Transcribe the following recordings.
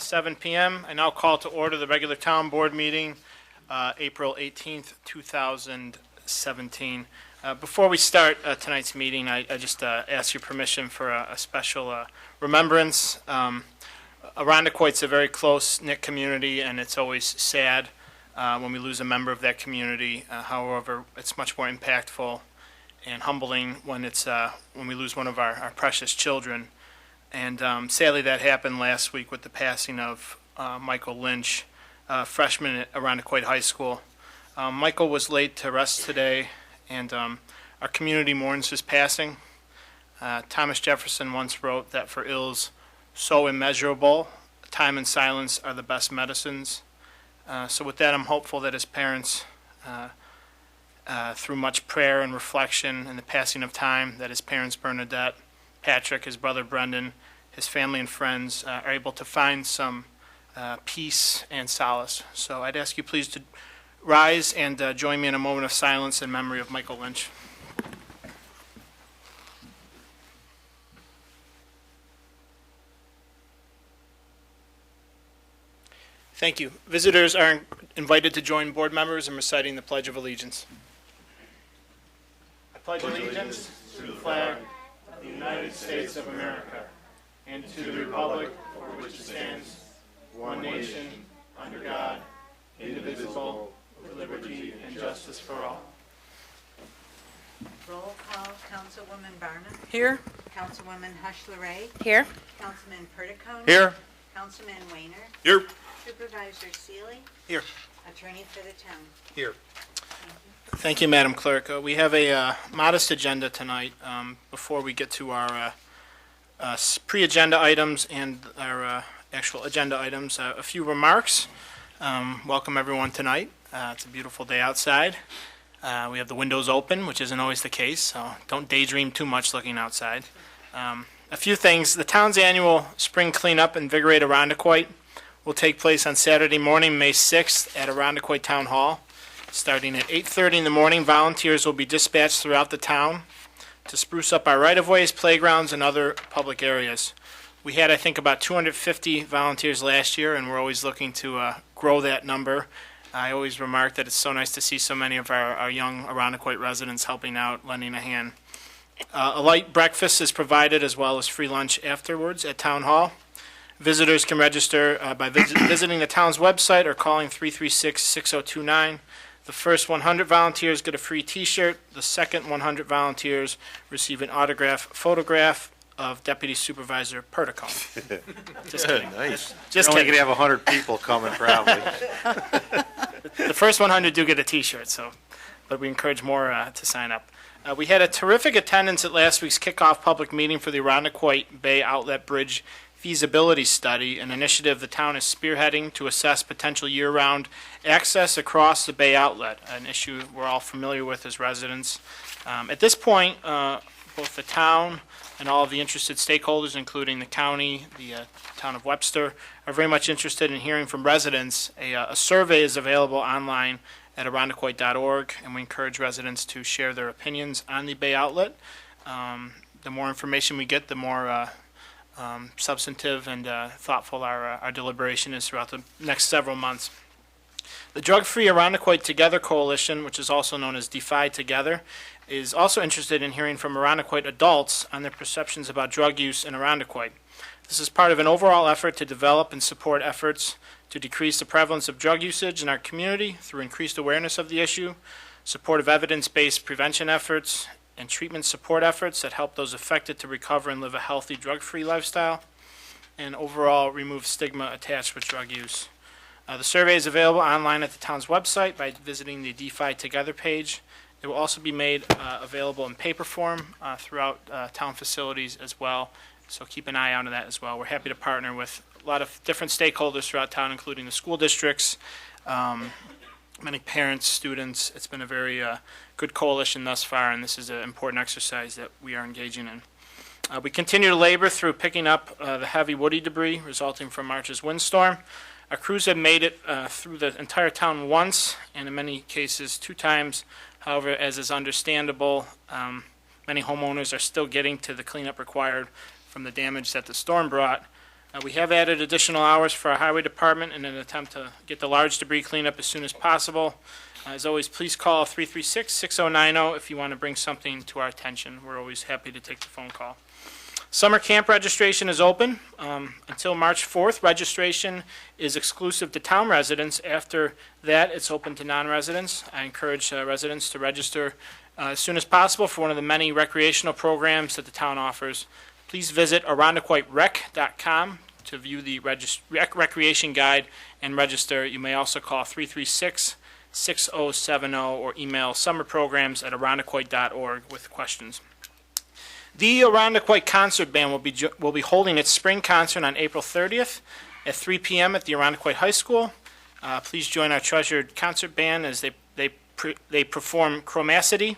7 p.m. I now call to order the regular town board meeting, April 18th, 2017. Before we start tonight's meeting, I just ask your permission for a special remembrance. Irondequoit's a very close-knit community, and it's always sad when we lose a member of that community. However, it's much more impactful and humbling when we lose one of our precious children. And sadly, that happened last week with the passing of Michael Lynch, freshman at Irondequoit High School. Michael was laid to rest today, and our community mourns his passing. Thomas Jefferson once wrote that for ills so immeasurable, time and silence are the best medicines. So with that, I'm hopeful that his parents, through much prayer and reflection and the passing of time, that his parents, Bernadette, Patrick, his brother Brendan, his family and friends are able to find some peace and solace. So I'd ask you please to rise and join me in a moment of silence in memory of Michael Lynch. Thank you. Visitors are invited to join board members in reciting the Pledge of Allegiance. I pledge allegiance to the flag of the United States of America and to the republic for which it stands, one nation, under God, indivisible, with liberty and justice for all. Roll call. Councilwoman Barnum. Here. Councilwoman Hush-LaRae. Here. Councilman Perticone. Here. Councilman Weiner. Here. Supervisor Seeley. Here. Attorney for the town. Here. Thank you, Madam Clerk. We have a modest agenda tonight. Before we get to our pre-agenda items and our actual agenda items, a few remarks. Welcome everyone tonight. It's a beautiful day outside. We have the windows open, which isn't always the case, so don't daydream too much looking outside. A few things. The town's annual spring cleanup, Invigorate Irondequoit, will take place on Saturday morning, May 6th at Irondequoit Town Hall. Starting at 8:30 in the morning, volunteers will be dispatched throughout the town to spruce up our right-of-ways, playgrounds, and other public areas. We had, I think, about 250 volunteers last year, and we're always looking to grow that number. I always remark that it's so nice to see so many of our young Irondequoit residents helping out, lending a hand. A light breakfast is provided as well as free lunch afterwards at Town Hall. Visitors can register by visiting the town's website or calling 336-6029. The first 100 volunteers get a free T-shirt. The second 100 volunteers receive an autographed photograph of Deputy Supervisor Perticone. Just kidding. Nice. Just You're only kidding. going to have 100 people coming, probably. The first 100 do get a T-shirt, but we encourage more to sign up. We had a terrific attendance at last week's kickoff public meeting for the Irondequoit Bay Outlet Bridge feasibility study, an initiative the town is spearheading to assess potential year-round access across the Bay Outlet, an issue we're all familiar with as residents. At this point, both the town and all of the interested stakeholders, including the county, the town of Webster, are very much interested in hearing from residents. A survey is available online at irondequoit.org, and we encourage residents to share their opinions on the Bay Outlet. The more information we get, the more substantive and thoughtful our deliberation is throughout the next several months. The Drug-Free Irondequoit Together Coalition, which is also known as Defy Together, is also interested in hearing from Irondequoit adults on their perceptions about drug use in Irondequoit. This is part of an overall effort to develop and support efforts to decrease the prevalence of drug usage in our community through increased awareness of the issue, support of evidence-based prevention efforts, and treatment support efforts that help those affected to recover and live a healthy drug-free lifestyle, and overall remove stigma attached with drug use. The survey is available online at the town's website by visiting the DeFi Together page. It will also be made available in paper form throughout town facilities as well, so keep an eye out on that as well. We're happy to partner with a lot of different stakeholders throughout town, including the school districts, many parents, students. It's been a very good coalition thus far, and this is an important exercise that we are engaging in. We continue to labor through picking up the heavy woody debris resulting from March's windstorm. Our crews have made it through the entire town once, and in many cases 2 times. However, as is understandable, many homeowners are still getting to the cleanup required from the damage that the storm brought. We have added additional hours for our highway department in an attempt to get the large debris cleanup as soon as possible. As always, please call 336-6090 if you want to bring something to our attention. We're always happy to take the phone call. Summer camp registration is open until March 4th. Registration is exclusive to town residents. After that, it's open to non-residents. I encourage residents to register as soon as possible for one of the many recreational programs that the town offers. Please visit ArondequoitRec.com to view the recreation guide and register. You may also call 336-6070 or email summerprograms@arondequoit.org with questions. The Irondequoit Concert Band will be holding its spring concert on April 30th at 3 p.m. at the Irondequoit High School. Please join our treasured concert band as they perform Chromaticity,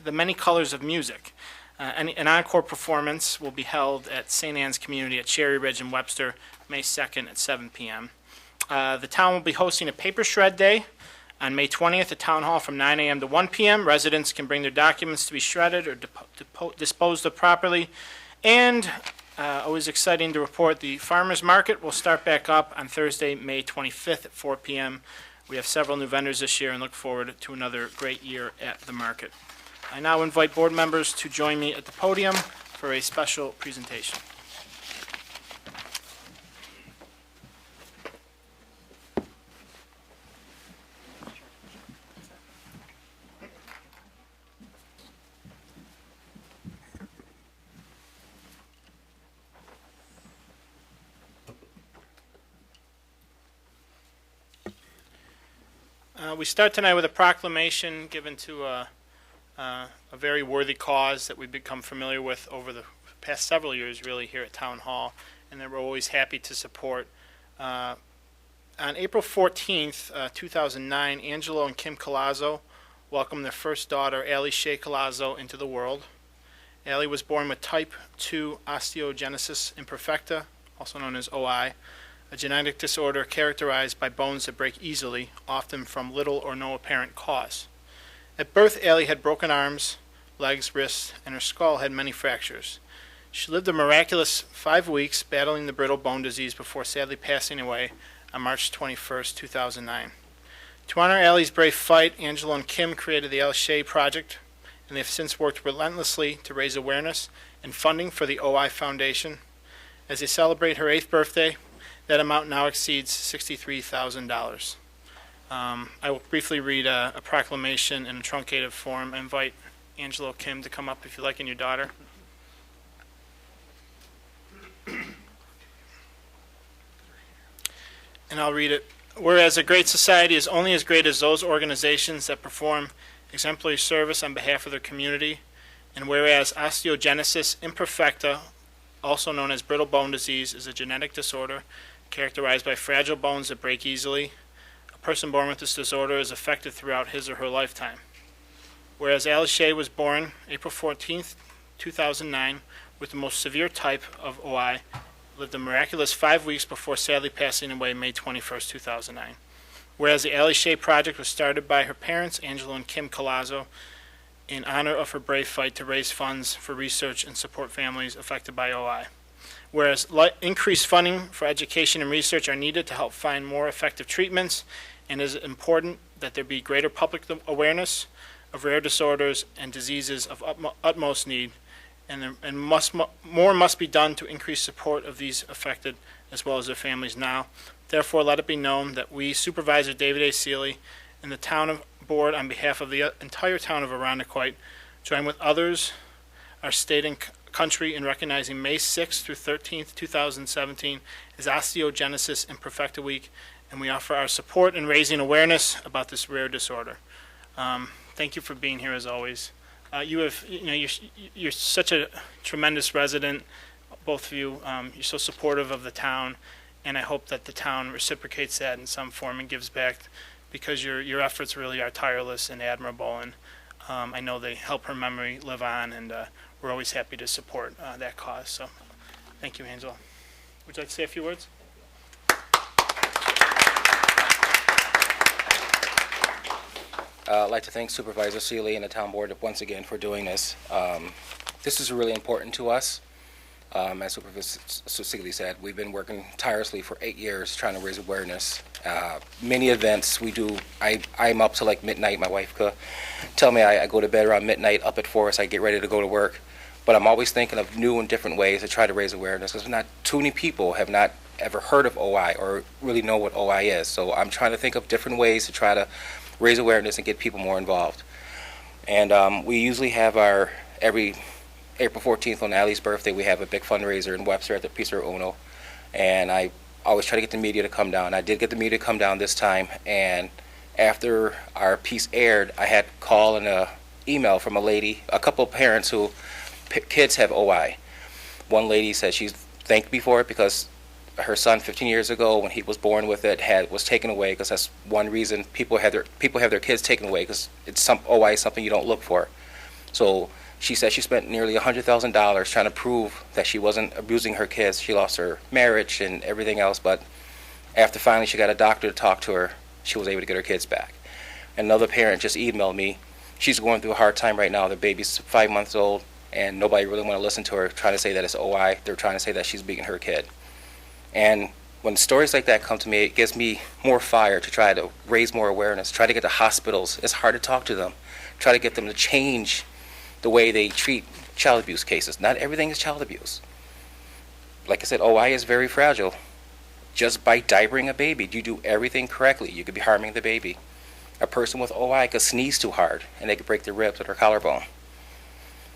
the many colors of music. An encore performance will be held at St. Anne's Community at Cherry Ridge in Webster, May 2nd at 7 p.m. The town will be hosting a paper shred day on May 20th at Town Hall from 9 a.m. to 1 p.m. Residents can bring their documents to be shredded or disposed of properly. And always exciting to report, the farmers market will start back up on Thursday, May 25th at 4 p.m. We have several new vendors this year and look forward to another great year at the market. I now invite board members to join me at the podium for a special presentation. We start tonight with a proclamation given to a very worthy cause that we've become familiar with over the past several years, really, here at Town Hall, and that we're always happy to support. On April 14th, 2009, Angelo and Kim Collazo welcomed their first daughter, Allie Shea Collazo, into the world. Allie was born with type 2 osteogenesis imperfecta, also known as OI, a genetic disorder characterized by bones that break easily, often from little or no apparent cause. At birth, Allie had broken arms, legs, wrists, and her skull had many fractures. She lived a miraculous 5 weeks battling the brittle bone disease before sadly passing away on March 21st, 2009. To honor Allie's brave fight, Angelo and Kim created the Allie Shea Project, and they have since worked relentlessly to raise awareness and funding for the OI Foundation. As they celebrate her 8th birthday, that amount now exceeds $63,000. I will briefly read a proclamation in a truncated form. I invite Angelo Kim to come up if you like, and your daughter. And I'll read it. Whereas a great society is only as great as those organizations that perform exemplary service on behalf of their community, and whereas osteogenesis imperfecta, also known as brittle bone disease, is a genetic disorder characterized by fragile bones that break easily. A person born with this disorder is affected throughout his or her lifetime. Whereas Allie Shea was born April 14th, 2009, with the most severe type of OI, lived a miraculous 5 weeks before sadly passing away May 21st, 2009. Whereas the Allie Shea Project was started by her parents, Angelo and Kim Collazo, in honor of her brave fight to raise funds for research and support families affected by OI. Whereas increased funding for education and research are needed to help find more effective treatments, and it is important that there be greater public awareness of rare disorders and diseases of utmost need, and more must be done to increase support of these affected as well as their families now. Therefore, let it be known that we, Supervisor David A. Seeley, and the town board on behalf of the entire town of Irondequoit, join with others, our state and country, in recognizing May 6th through 13th, 2017 as Osteogenesis Imperfecta Week, and we offer our support in raising awareness about this rare disorder. Thank you for being here as always. You're such a tremendous resident, both of you. You're so supportive of the town, and I hope that the town reciprocates that in some form and gives back, because your efforts really are tireless and admirable, and I know they help her memory live on, and we're always happy to support that cause. So thank you, Angela. Would you like to say a few words? I'd like to thank Supervisor Seeley and the town board once again for doing this. This is really important to us. As Supervisor Sigley said, we've been working tirelessly for 8 years trying to raise awareness. Many events we do, I'm up to like midnight. My wife could tell me I go to bed around midnight, up at 4, so I get ready to go to work. But I'm always thinking of new and different ways to try to raise awareness, because not too many people have not ever heard of OI or really know what OI is. So I'm trying to think of different ways to try to raise awareness and get people more involved. And we usually have every April 14th on Allie's birthday, we have a big fundraiser in Webster at the Pizzeria Uno. And I always try to get the media to come down. I did get the media to come down this time. And after our piece aired, I had a call and an email from a couple of parents who kids have OI. One lady said she thanked me for it because her son 15 years ago, when he was born with it, was taken away, because that's one reason people have their kids taken away, because OI is something you don't look for. So she said she spent nearly $100,000 trying to prove that she wasn't abusing her kids. She lost her marriage and everything else, but after finally she got a doctor to talk to her, she was able to get her kids back. Another parent just emailed me. She's going through a hard time right now. The baby's 5 months old, and nobody really want to listen to her, trying to say that it's OI. They're trying to say that she's beating her kid. And when stories like that come to me, it gives me more fire to try to raise more awareness, try to get to hospitals. It's hard to talk to them, try to get them to change the way they treat child abuse cases. Not everything is child abuse. Like I said, OI is very fragile. Just by diapering a baby, you do everything correctly, you could be harming the baby. A person with OI could sneeze too hard, and they could break their ribs or their collarbone.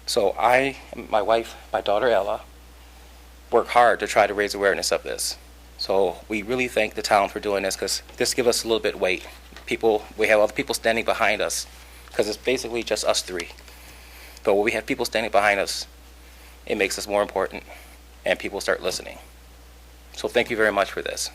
So I, my wife, my daughter Ella, work hard to try to raise awareness of this. So we really thank the town for doing this, because this gives us a little bit of weight. We have other people standing behind us, because it's basically just us three. But when we have people standing behind us, it makes us more important, and people start listening. So thank you very much for this.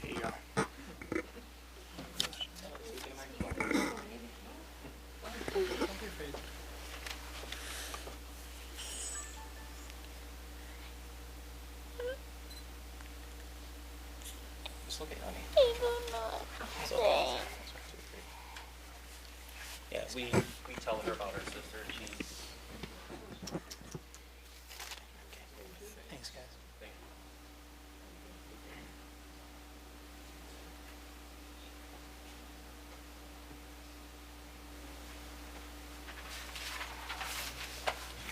Here you go. Just look at honey. Yeah, we tell her about her sister. She's Thanks, guys.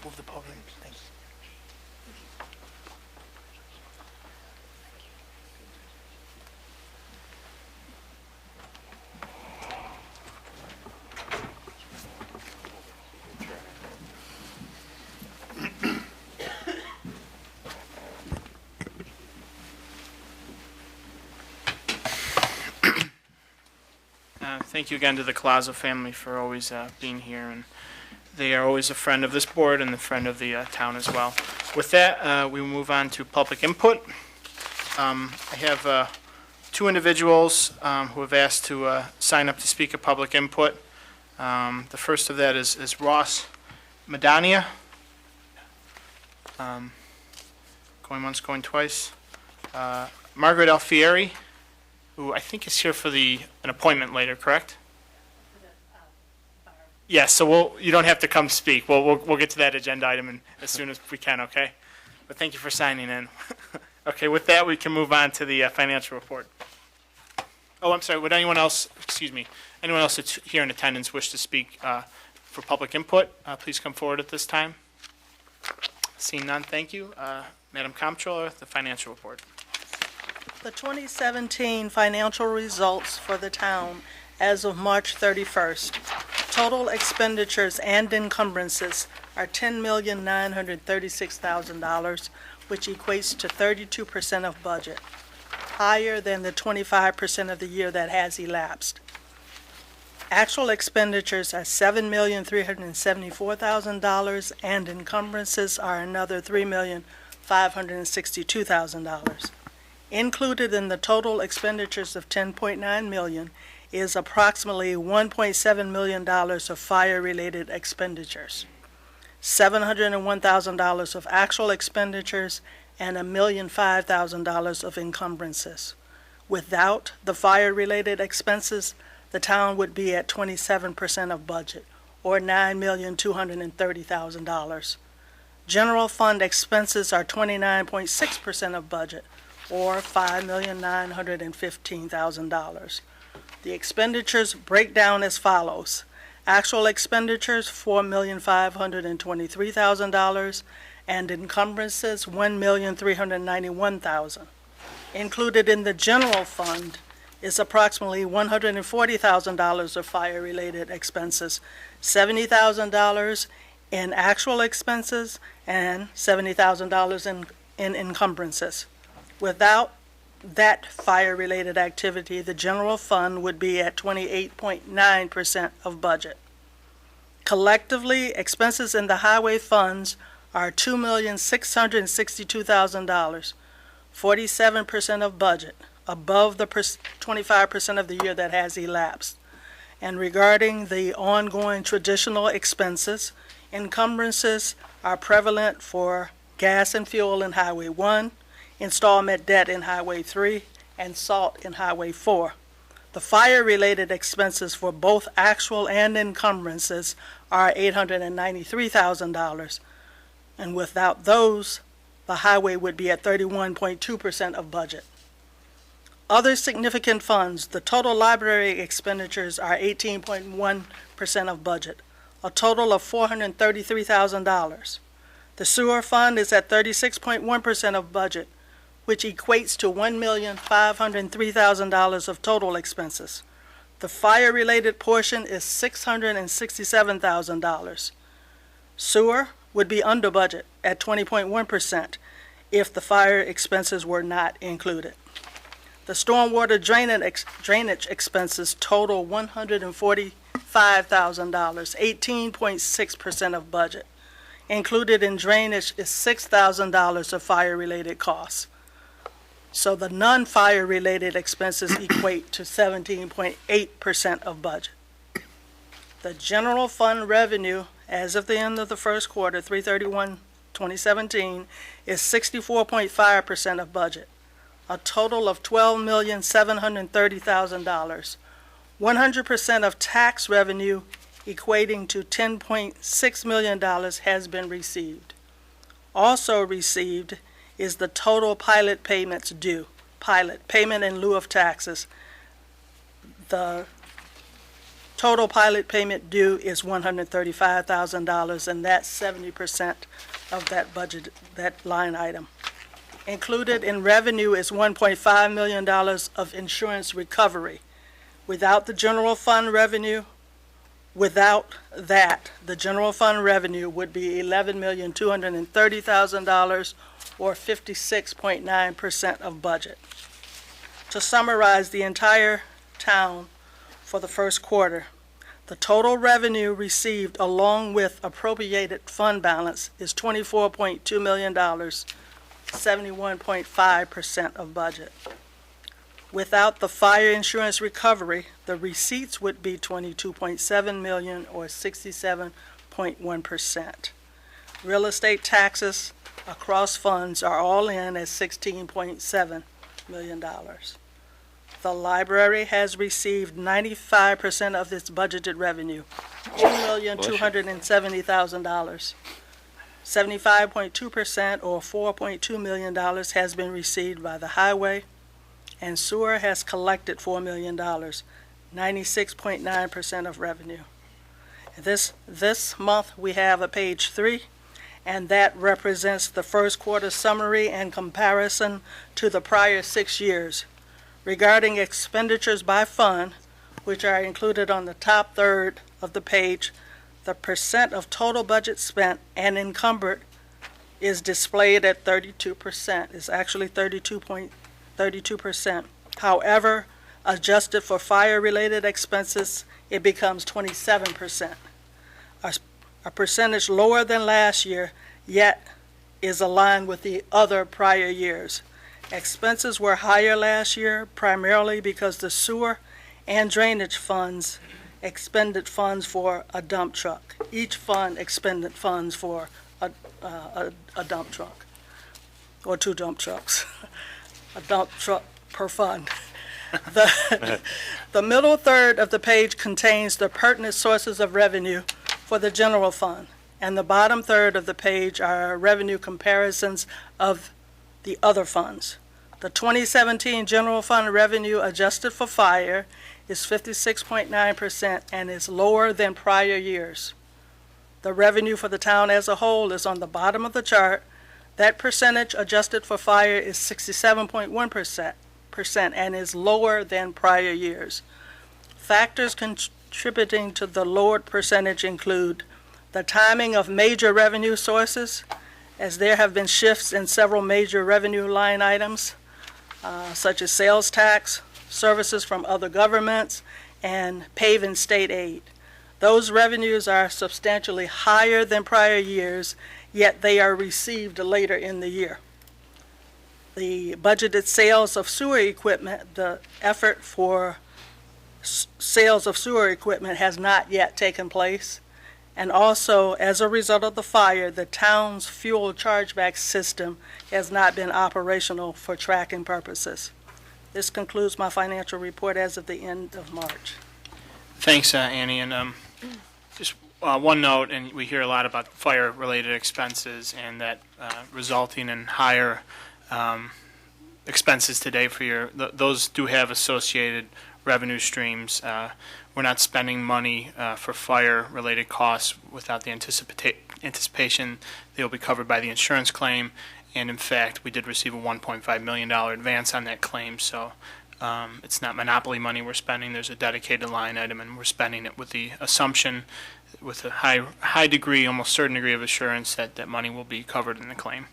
Move the podium. Thanks. Thank you again to the Colazo family for always being here, and they are always a friend of this board and a friend of the town as well. With that, we will move on to public input. I have two individuals who have asked to sign up to speak at public input. The first of that is Ross Madania. Going once, going twice. Margaret Alfieri, who I think is here for an appointment later, correct? Yes, so you don't have to come speak. We'll get to that agenda item as soon as we can, okay? But thank you for signing in. Okay, with that, we can move on to the financial report. Oh, I'm sorry, would anyone else that's here in attendance wish to speak for public input? Please come forward at this time. Seeing none, thank you. Madam Comptroller, the financial report. The 2017 financial results for the town as of March 31st. Total expenditures and encumbrances are $10,936,000, which equates to 32% of budget, higher than the 25% of the year that has elapsed. Actual expenditures are $7,374,000, and encumbrances are another $3,562,000. Included in the total expenditures of $10.9 million is approximately $1.7 million of fire-related expenditures. $701,000 of actual expenditures, and $1,005,000 of encumbrances. Without the fire-related expenses, the town would be at 27% of budget, or $9,230,000. General fund expenses are 29.6% of budget, or $5,915,000. The expenditures break down as follows. Actual expenditures, $4,523,000, and encumbrances, $1,391,000. Included in the general fund is approximately $140,000 of fire-related expenses, $70,000 in actual expenses, and $70,000 in encumbrances. Without that fire-related activity, the general fund would be at 28.9% of budget. Collectively, expenses in the highway funds are $2,662,000, 47% of budget, above the 25% of the year that has elapsed. And regarding the ongoing traditional expenses, encumbrances are prevalent for gas and fuel in Highway 1, installment debt in Highway 3, and salt in Highway 4. The fire-related expenses for both actual and encumbrances are $893,000, and without those, the highway would be at 31.2% of budget. Other significant funds, the total library expenditures are 18.1% of budget, a total of $433,000. The sewer fund is at 36.1% of budget, which equates to $1,503,000 of total expenses. The fire-related portion is $667,000. Sewer would be under budget at 20.1% if the fire expenses were not included. The stormwater drainage expenses total $145,000, 18.6% of budget. Included in drainage is $6,000 of fire-related costs. So the non-fire related expenses equate to 17.8% of budget. The general fund revenue as of the end of the first quarter, 3/31/2017, is 64.5% of budget, a total of $12,730,000. 100% of tax revenue equating to $10.6 million has been received. Also received is the total pilot payments due, pilot payment in lieu of taxes. The total pilot payment due is $135,000, and that's 70% of that budget, that line item. Included in revenue is $1.5 million of insurance recovery. Without the general fund revenue, without that, the general fund revenue would be $11,230,000, or 56.9% of budget. To summarize the entire town for the first quarter, the total revenue received along with appropriated fund balance is $24.2 million, 71.5% of budget. Without the fire insurance recovery, the receipts would be $22.7 million, or 67.1%. Real estate taxes across funds are all in at $16.7 million. The library has received 95% of its budgeted revenue, $2,270,000. 75.2%, or $4.2 million, has been received by the highway, and sewer has collected $4 million, 96.9% of revenue. This month we have a page 3, and that represents the first quarter summary and comparison to the prior 6 years. Regarding expenditures by fund, which are included on the top third of the page, the percent of total budget spent and encumbered is displayed at 32%. It's actually 32%. However, adjusted for fire-related expenses, it becomes 27%. A percentage lower than last year, yet is aligned with the other prior years. Expenses were higher last year, primarily because the sewer and drainage funds expended funds for a dump truck. each fund expended funds for a dump truck, or 2 dump trucks, a dump truck per fund. The middle third of the page contains the pertinent sources of revenue for the general fund, and the bottom third of the page are revenue comparisons of the other funds. The 2017 general fund revenue adjusted for fire is 56.9% and is lower than prior years. The revenue for the town as a whole is on the bottom of the chart. That percentage adjusted for fire is 67.1% and is lower than prior years. Factors contributing to the lowered percentage include the timing of major revenue sources, as there have been shifts in several major revenue line items, such as sales tax, services from other governments, and paving state aid. Those revenues are substantially higher than prior years, yet they are received later in the year. The budgeted sales of sewer equipment, the effort for sales of sewer equipment has not yet taken place. And also, as a result of the fire, the town's fuel chargeback system has not been operational for tracking purposes. This concludes my financial report as of the end of March. Thanks, Annie. And just one note, and we hear a lot about fire-related expenses and that resulting in higher expenses today for those do have associated revenue streams. We're not spending money for fire-related costs without the anticipation they'll be covered by the insurance claim. And in fact, we did receive a $1.5 million advance on that claim. So it's not monopoly money we're spending. There's a dedicated line item, and we're spending it with the assumption, with a high degree, almost certain degree of assurance that that money will be covered in the claim.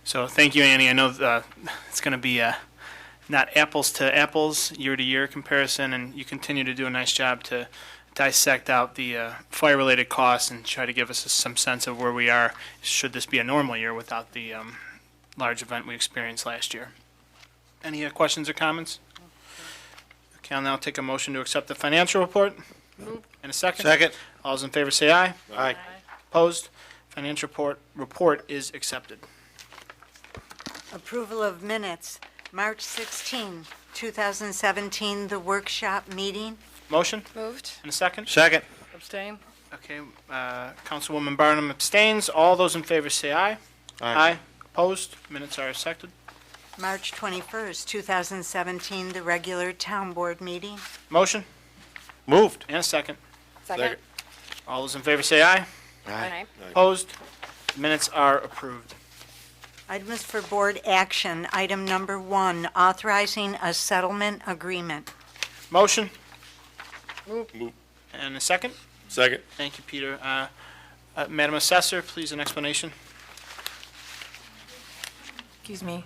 So thank you, Annie. I know it's going to be not apples to apples, year-to-year comparison, and you continue to do a nice job to dissect out the fire-related costs and try to give us some sense of where we are, should this be a normal year without the large event we experienced last year. Any questions or comments? Okay, I'll now take a motion to accept the financial report. In a second. Second. All those in favor say aye. Aye. Opposed? Financial report is accepted. Approval of minutes, March 16, 2017, the workshop meeting. Motion? Moved. In a second. Second. Abstain. Okay, Councilwoman Barnum abstains. All those in favor say aye. Opposed? Minutes are accepted. March 21st, 2017, the regular town board meeting. Motion? Moved. And a second. Second. All those in favor say aye. Aye. Opposed? Minutes are approved. Items for board action. Item number 1, authorizing a settlement agreement. Motion? Move. And a second. Second. Thank you, Peter. Madam Assessor, please, an explanation. Excuse me.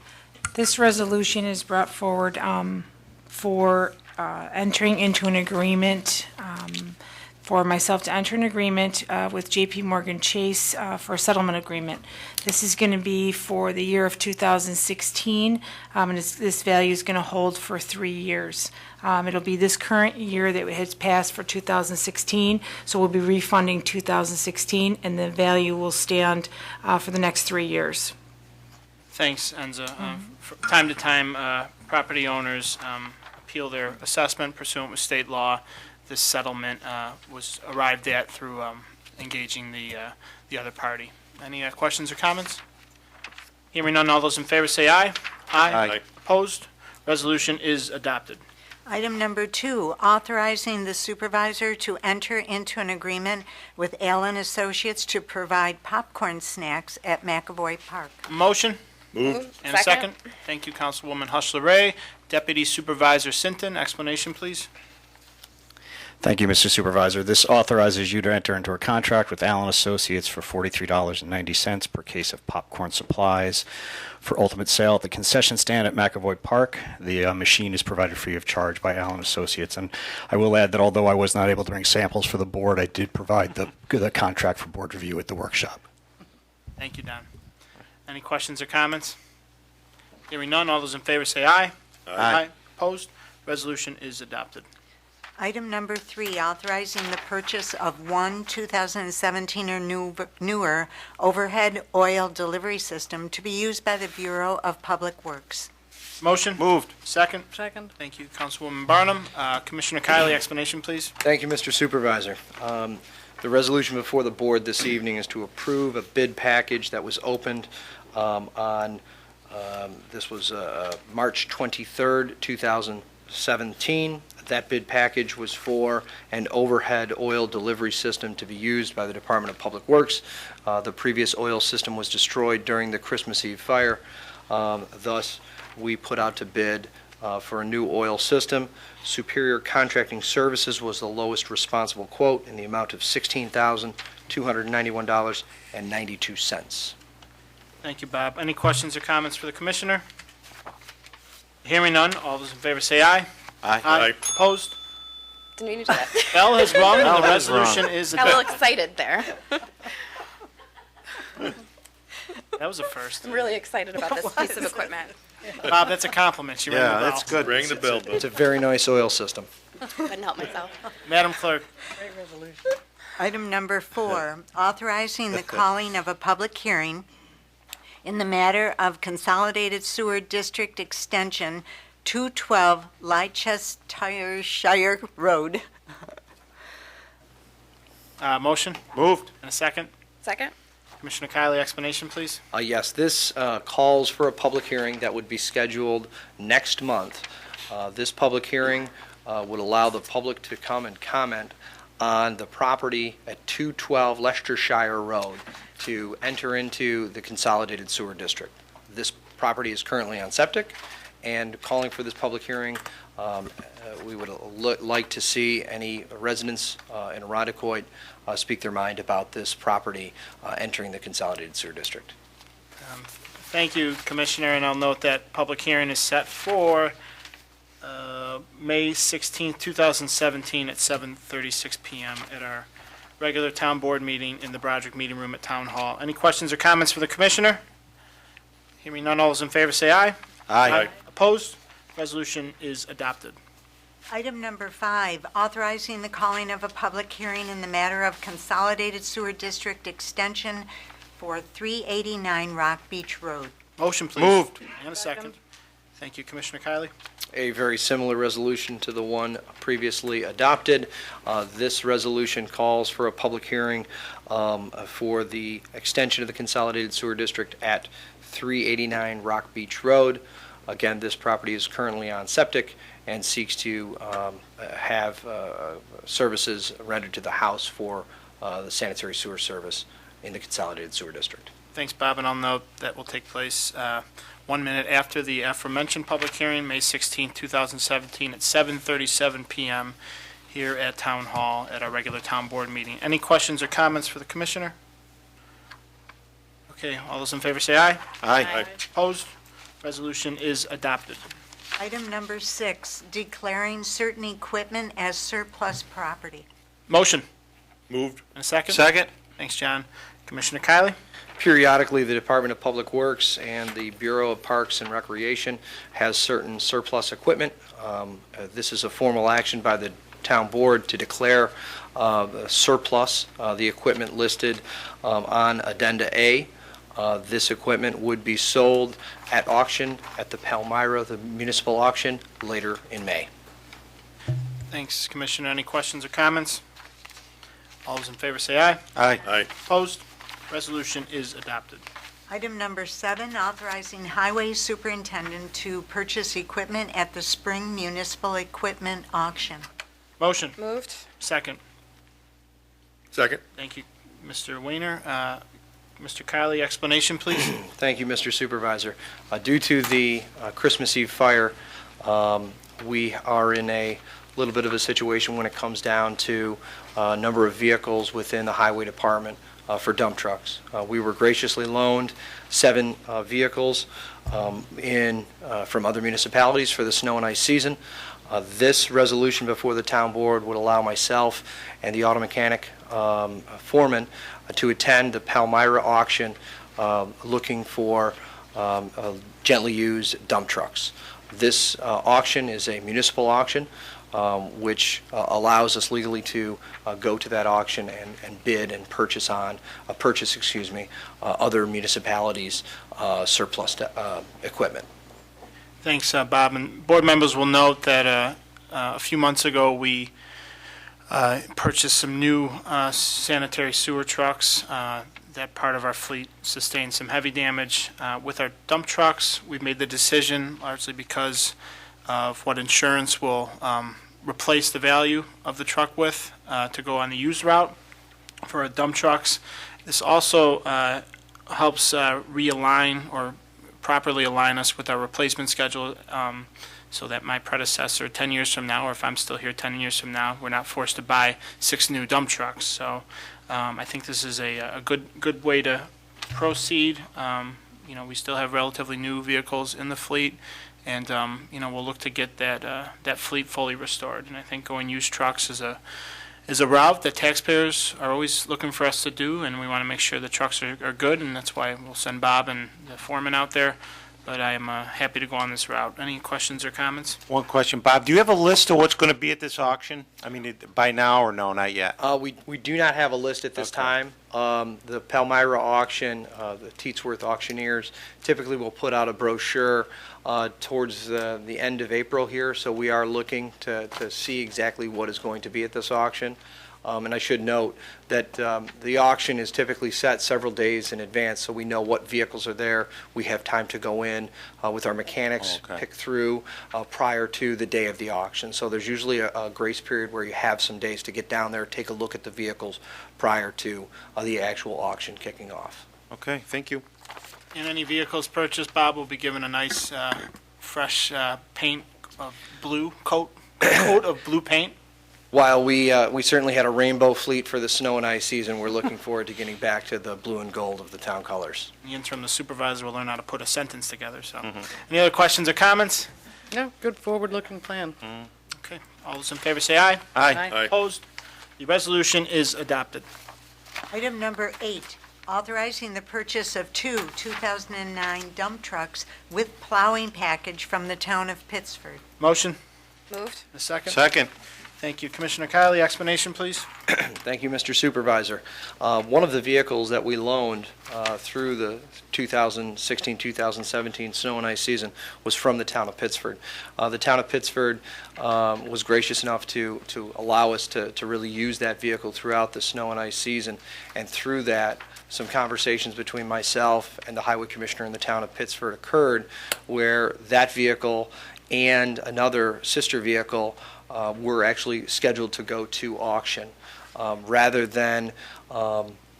This resolution is brought forward for entering into an agreement, for myself to enter an agreement with J.P. Morgan Chase for a settlement agreement. This is going to be for the year of 2016, and this value is going to hold for 3 years. It'll be this current year that has passed for 2016, so we'll be refunding 2016, and the value will stand for the next 3 years. Thanks, Enza. From time to time, property owners appeal their assessment pursuant with state law. This settlement was arrived at through engaging the other party. Any questions or comments? Hearing none, all those in favor say aye. Aye. Opposed? Resolution is adopted. Item number 2, authorizing the supervisor to enter into an agreement with Allen Associates to provide popcorn snacks at McAvoy Park. Motion? Moved. And a second. Thank you, Councilwoman Hushler-Ray. Deputy Supervisor Sinton, explanation, please. Thank you, Mr. Supervisor. This authorizes you to enter into a contract with Allen Associates for $43.90 per case of popcorn supplies for ultimate sale at the concession stand at McAvoy Park. The machine is provided free of charge by Allen Associates. And I will add that although I was not able to bring samples for the board, I did provide the contract for board review at the workshop. Thank you, Don. Any questions or comments? Hearing none, all those in favor say aye. Aye. Opposed? Resolution is adopted. Item number 3, authorizing the purchase of one 2017 or newer overhead oil delivery system to be used by the Bureau of Public Works. Motion? Moved. Second? Second. Thank you, Councilwoman Barnum. Commissioner Kylie, explanation, please. Thank you, Mr. Supervisor. The resolution before the board this evening is to approve a bid package that was opened this was March 23rd, 2017. That bid package was for an overhead oil delivery system to be used by the Department of Public Works. The previous oil system was destroyed during the Christmas Eve fire. Thus, we put out to bid for a new oil system. Superior Contracting Services was the lowest responsible quote in the amount of $16,291.92. Thank you, Bob. Any questions or comments for the commissioner? Hearing none, all those in favor say aye. Aye. Opposed? Didn't mean to do that. Bell has rung, and the Bell has rung. resolution is Got a little adopted. excited there. That was a first. I'm really excited about this piece of equipment. Bob, that's a compliment. She rang the Yeah, bell. that's good. Ring the bell, Bill. It's a very nice oil system. Couldn't help myself. Madam Clerk. Item number 4, authorizing the calling of a public hearing in the matter of Consolidated Sewer District Extension 212 Leicestershire Road. Motion? Moved. And a second? Second. Commissioner Kylie, explanation, please. Yes, this calls for a public hearing that would be scheduled next month. This public hearing would allow the public to come and comment on the property at 212 Leicestershire Road to enter into the Consolidated Sewer District. This property is currently on septic, and calling for this public hearing, we would like to see any residents in Arundecoit speak their mind about this property entering the Consolidated Sewer District. Thank you, Commissioner, and I'll note that public hearing is set for May 16th, 2017 at 7:36 PM at our regular town board meeting in the Broderick Meeting Room at Town Hall. Any questions or comments for the Commissioner? Hearing none, all those in favor say aye. Aye. Opposed? Resolution is adopted. Item number 5, authorizing the calling of a public hearing in the matter of Consolidated Sewer District Extension for 389 Rock Beach Road. Motion, please. Moved. And a second. Thank you, Commissioner Kylie. A very similar resolution to the one previously adopted. This resolution calls for a public hearing for the extension of the Consolidated Sewer District at 389 Rock Beach Road. Again, this property is currently on septic and seeks to have services rendered to the house for the sanitary sewer service in the Consolidated Sewer District. Thanks, Bob, and I'll note that will take place 1 minute after the aforementioned public hearing, May 16, 2017, at 7:37 PM here at Town Hall at our regular town board meeting. Any questions or comments for the Commissioner? Okay, all those in favor say aye. Aye. Opposed? Resolution is adopted. Item number 6, declaring certain equipment as surplus property. Motion. Moved. And a second? Second. Thanks, John. Commissioner Kylie? Periodically, the Department of Public Works and the Bureau of Parks and Recreation has certain surplus equipment. This is a formal action by the town board to declare surplus the equipment listed on Addenda A. This equipment would be sold at auction at the Palmyra, the municipal auction, later in May. Thanks, Commissioner. Any questions or comments? All those in favor say aye. Aye. Opposed? Resolution is adopted. Item number 7, authorizing highway superintendent to purchase equipment at the spring municipal equipment auction. Motion. Moved. Second. Second. Thank you, Mr. Weiner. Mr. Kylie, explanation, please. Thank you, Mr. Supervisor. Due to the Christmas Eve fire, we are in a little bit of a situation when it comes down to number of vehicles within the highway department for dump trucks. We were graciously loaned 7 vehicles from other municipalities for the snow and ice season. This resolution before the town board would allow myself and the auto mechanic foreman to attend the Palmyra auction looking for gently used dump trucks. This auction is a municipal auction. which allows us legally to go to that auction and bid and purchase other municipalities' surplus equipment. Thanks, Bob. And board members will note that a few months ago, we purchased some new sanitary sewer trucks. That part of our fleet sustained some heavy damage. With our dump trucks, we've made the decision, largely because of what insurance will replace the value of the truck with, to go on the used route for our dump trucks. This also helps realign or properly align us with our replacement schedule, so that my predecessor 10 years from now, or if I'm still here 10 years from now, we're not forced to buy 6 new dump trucks. So I think this is a good way to proceed. We still have relatively new vehicles in the fleet, and we'll look to get that fleet fully restored. And I think going used trucks is a route that taxpayers are always looking for us to do, and we want to make sure the trucks are good, and that's why we'll send Bob and the foreman out there. But I am happy to go on this route. Any questions or comments? One question, Bob. Do you have a list of what's going to be at this auction? I mean, by now or no, not yet? We do not have a list at this time. The Palmyra auction, the Teetsworth auctioneers typically will put out a brochure towards the end of April here, so we are looking to see exactly what is going to be at this auction. And I should note that the auction is typically set several days in advance, so we know what vehicles are there. We have time to go in with our mechanics, pick through prior to the day of the auction. So there's usually a grace period where you have some days to get down there, take a look at the vehicles prior to the actual auction kicking off. Okay, thank you. And any vehicles purchased, Bob will be given a nice, fresh paint of blue coat of blue paint. While we certainly had a rainbow fleet for the snow and ice season, we're looking forward to getting back to the blue and gold of the town colors. In the interim, the supervisor will learn how to put a sentence together. So, Any other questions or comments? No, good forward-looking plan. Okay. All those in favor say aye. Aye. Aye. Opposed? The resolution is adopted. Item number 8, authorizing the purchase of 2 2009 dump trucks with plowing package from the town of Pittsford. Motion? Moved. A second? Second. Thank you. Commissioner Kiley, explanation, please. Thank you, Mr. Supervisor. One of the vehicles that we loaned through the 2016-2017 snow and ice season was from the town of Pittsford. The town of Pittsford was gracious enough to allow us to really use that vehicle throughout the snow and ice season, and through that, some conversations between myself and the highway commissioner in the town of Pittsford occurred where that vehicle and another sister vehicle were actually scheduled to go to auction. Rather than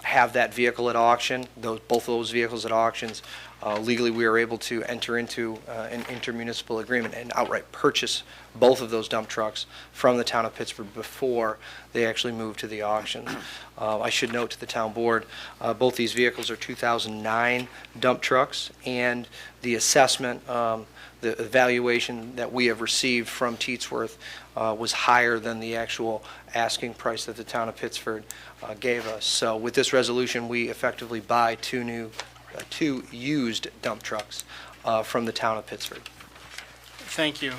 have that vehicle at auction, both those vehicles at auctions, legally we were able to enter into an intermunicipal agreement and outright purchase both of those dump trucks from the town of Pittsburgh before they actually moved to the auction. I should note to the town board, both these vehicles are 2009 dump trucks, and the assessment, the evaluation that we have received from Teetsworth was higher than the actual asking price that the town of Pittsford gave us. So with this resolution, we effectively buy two used dump trucks from the town of Pittsford. Thank you.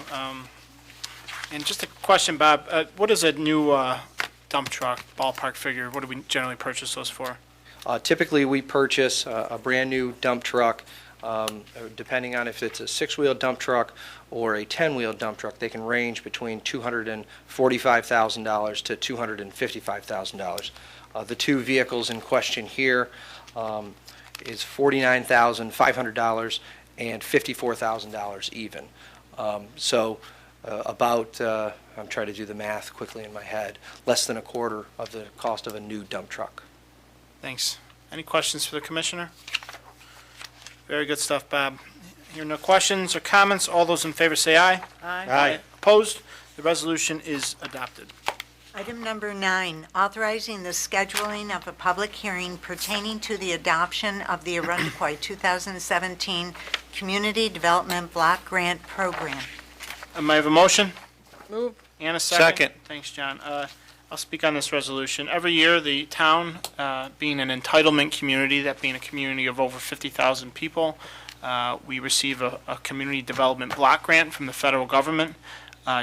And just a question, Bob. What is a new dump truck ballpark figure? What do we generally purchase those for? Typically, we purchase a brand-new dump truck, depending on if it's a 6-wheel dump truck or a 10-wheel dump truck. They can range between $245,000 to $255,000. The two vehicles in question here is $49,500 and $54,000 even. I'm trying to do the math quickly in my head, less than a quarter of the cost of a new dump truck. Thanks. Any questions for the commissioner? Very good stuff, Bob. Hearing no questions or comments, all those in favor say aye. Aye. Opposed? The resolution is adopted. Item number 9, authorizing the scheduling of a public hearing pertaining to the adoption of the Arundequoit 2017 Community Development Block Grant Program. May I have a motion? Move. And a second? Second. Thanks, John. I'll speak on this resolution. Every year, the town, being an entitlement community, that being a community of over 50,000 people, we receive a community development block grant from the federal government.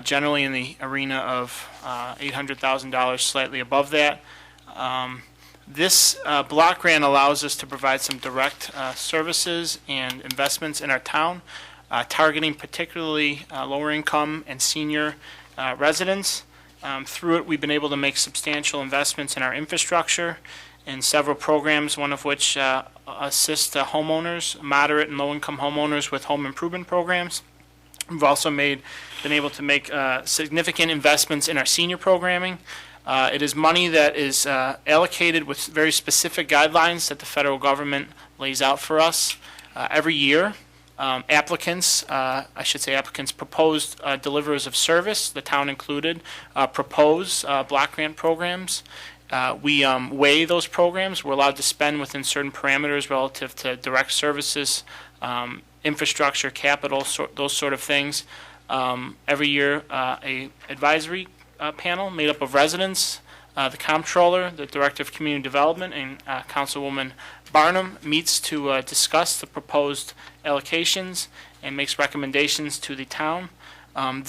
generally in the arena of $800,000, slightly above that. This block grant allows us to provide some direct services and investments in our town, targeting particularly lower income and senior residents. Through it, we've been able to make substantial investments in our infrastructure and several programs, one of which assist homeowners, moderate and low-income homeowners with home improvement programs. We've also been able to make significant investments in our senior programming. It is money that is allocated with very specific guidelines that the federal government lays out for us every year. Applicants, proposed deliverers of service, the town included, propose block grant programs. We weigh those programs. We're allowed to spend within certain parameters relative to direct services, infrastructure, capital, those sort of things. Every year, a advisory panel made up of residents, the comptroller, the director of community development, and Councilwoman Barnum meets to discuss the proposed allocations and makes recommendations to the town. And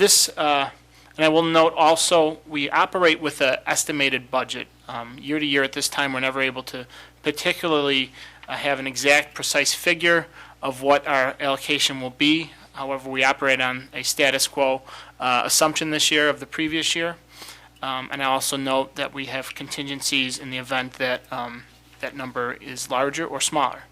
I will note also, we operate with an estimated budget. Year to year at this time, we're never able to particularly have an exact, precise figure of what our allocation will be. However, we operate on a status quo assumption this year of the previous year. And I also note that we have contingencies in the event that that number is larger or smaller.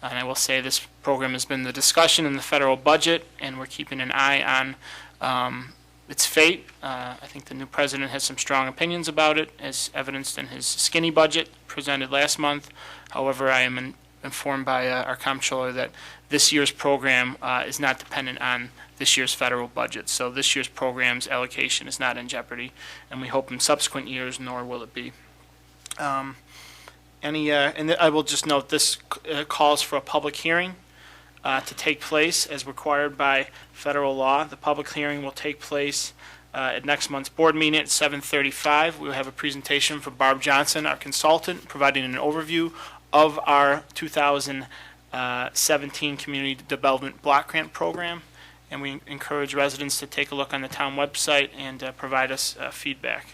And I will say this program has been the discussion in the federal budget, and we're keeping an eye on its fate. I think the new president has some strong opinions about it, as evidenced in his skinny budget presented last month. However, I am informed by our comptroller that this year's program is not dependent on this year's federal budget. So this year's program's allocation is not in jeopardy, and we hope in subsequent years, nor will it be. And I will just note this calls for a public hearing to take place as required by federal law. The public hearing will take place at next month's board meeting at 7:35. We will have a presentation from Barb Johnson, our consultant, providing an overview of our 2017 Community Development Block Grant Program. And we encourage residents to take a look on the town website and provide us feedback.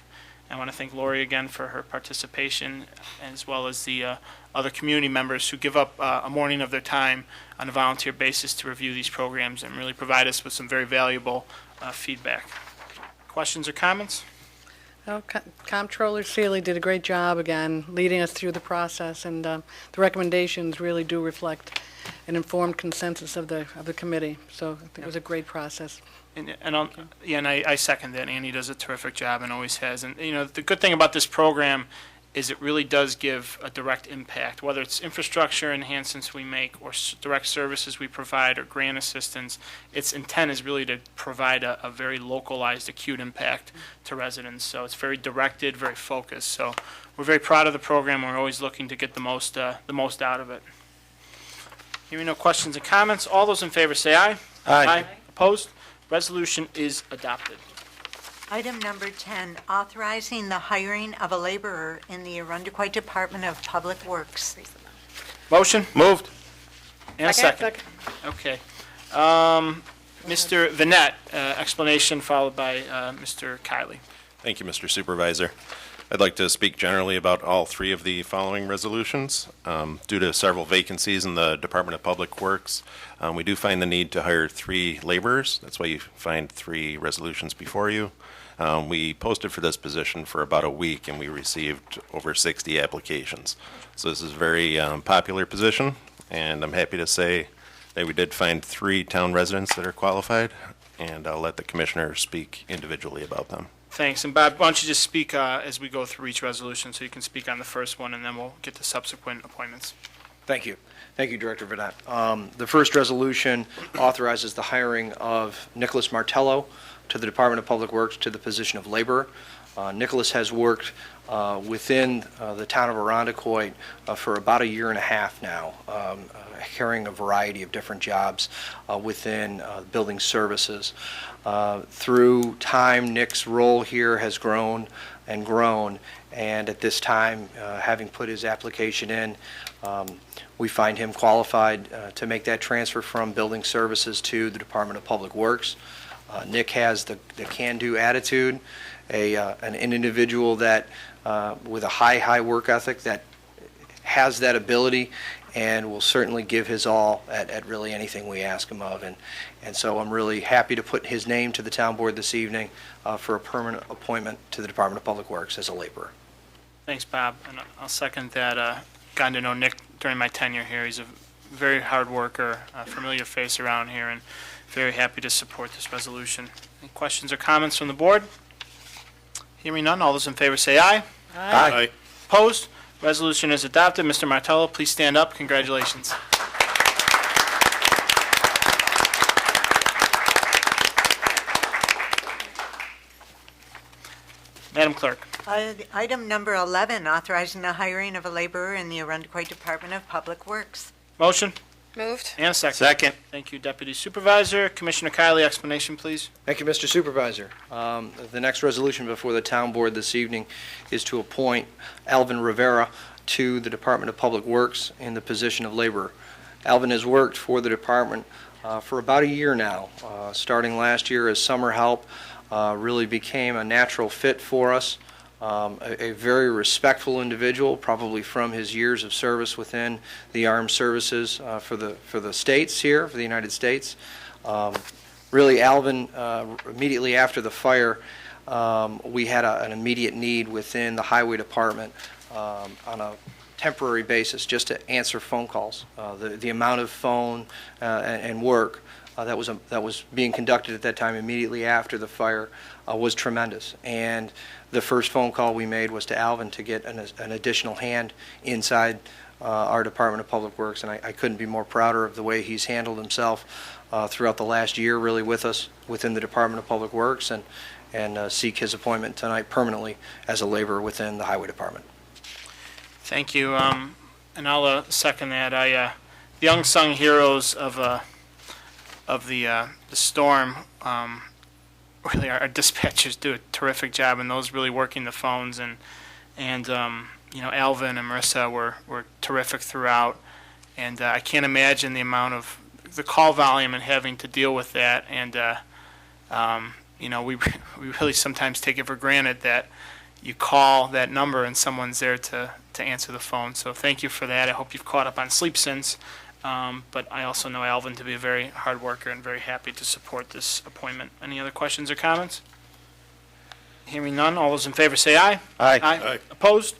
I want to thank Lori again for her participation, as well as the other community members who give up a morning of their time on a volunteer basis to review these programs and really provide us with some very valuable feedback. Questions or comments? Well, Comptroller Seeley did a great job again, leading us through the process, and the recommendations really do reflect an informed consensus of the committee. So I think it was a great process. And I second that. Annie does a terrific job and always has. And the good thing about this program is it really does give a direct impact, whether it's infrastructure enhancements we make or direct services we provide or grant assistance. Its intent is really to provide a very localized, acute impact to residents. So it's very directed, very focused. So we're very proud of the program. We're always looking to get the most out of it. Hearing no questions and comments, all those in favor say aye. Aye. Opposed? Resolution is adopted. Item number 10, authorizing the hiring of a laborer in the Arundecoit Department of Public Works. Motion? Moved. And a second. Okay. Mr. Vanette, explanation followed by Mr. Kiley. Thank you, Mr. Supervisor. I'd like to speak generally about all three of the following resolutions. Due to several vacancies in the Department of Public Works, we do find the need to hire 3 laborers. That's why you find 3 resolutions before you. We posted for this position for about a week, and we received over 60 applications. So this is a very popular position, and I'm happy to say that we did find 3 town residents that are qualified, and I'll let the commissioner speak individually about them. Thanks. And Bob, why don't you just speak as we go through each resolution, so you can speak on the first one, and then we'll get to subsequent appointments. Thank you. Thank you, Director Vanette. The first resolution authorizes the hiring of Nicholas Martello to the Department of Public Works to the position of laborer. Nicholas has worked within the town of Arundecoit for about a year and a half now, carrying a variety of different jobs within building services. Through time, Nick's role here has grown and grown, and at this time, having put his application in, we find him qualified to make that transfer from building services to the Department of Public Works. Nick has the can-do attitude, an individual that, with a high work ethic, that has that ability and will certainly give his all at really anything we ask him of. And so I'm really happy to put his name to the town board this evening for a permanent appointment to the Department of Public Works as a laborer. Thanks, Bob. And I'll second that. Gotten to know Nick during my tenure here. He's a very hard worker, a familiar face around here, and very happy to support this resolution. Any questions or comments from the board? Hearing none, all those in favor say aye. Aye. Opposed? Resolution is adopted. Mr. Martello, please stand up. Congratulations. Madam Clerk. Item number 11, authorizing the hiring of a laborer in the Arundecoit Department of Public Works. Motion Moved. and a second. Second. Thank you, Deputy Supervisor. Commissioner Kiley, explanation, please. Thank you, Mr. Supervisor. The next resolution before the town board this evening is to appoint Alvin Rivera to the Department of Public Works in the position of laborer. Alvin has worked for the department for about a year now, starting last year as summer help, really became a natural fit for us. A very respectful individual, probably from his years of service within the armed services for the states here, for the United States. Really, Alvin, immediately after the fire, we had an immediate need within the highway department on a temporary basis just to answer phone calls. The amount of phone and work that was being conducted at that time immediately after the fire was tremendous. And the first phone call we made was to Alvin to get an additional hand inside our Department of Public Works, and I couldn't be more prouder of the way he's handled himself throughout the last year, really with us within the Department of Public Works, and seek his appointment tonight permanently as a laborer within the Highway Department. Thank you. And I'll second that. The unsung heroes of the storm, really our dispatchers do a terrific job, and those really working the phones, and Alvin and Marissa were terrific throughout, and I can't imagine the amount of the call volume and having to deal with that, and we really sometimes take it for granted that you call that number and someone's there to answer the phone. So thank you for that. I hope you've caught up on sleep since. But I also know Alvin to be a very hard worker and very happy to support this appointment. Any other questions or comments? Hearing none, all those in favor say aye. Aye. Aye. Opposed?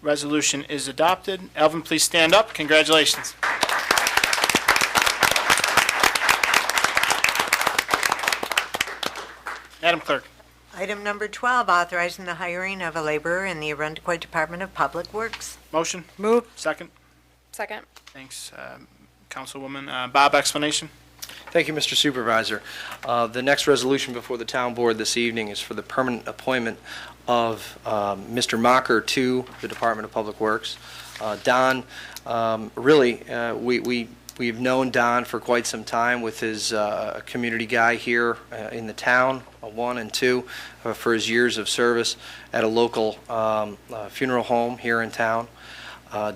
Resolution is adopted. Alvin, please stand up. Congratulations. Madam Clerk. Item number 12, authorizing the hiring of a laborer in the Arundecoit Department of Public Works. Motion? Move. Second? Second. Thanks, Councilwoman. Bob, explanation? Thank you, Mr. Supervisor. The next resolution before the town board this evening is for the permanent appointment of Mr. Mocker to the Department of Public Works. Don, really, we've known Don for quite some time with his community guy here in the town, 1 and 2, for his years of service at a local funeral home here in town.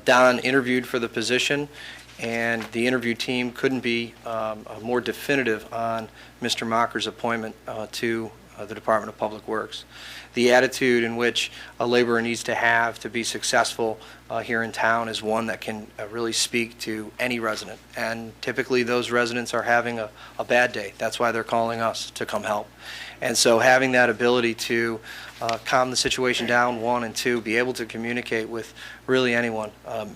Don interviewed for the position, and the interview team couldn't be more definitive on Mr. Mocker's appointment to the Department of Public Works. The attitude in which a laborer needs to have to be successful here in town is one that can really speak to any resident, and typically those residents are having a bad day. That's why they're calling us to come help. And so having that ability to calm the situation down, 1, and 2, be able to communicate with really anyone,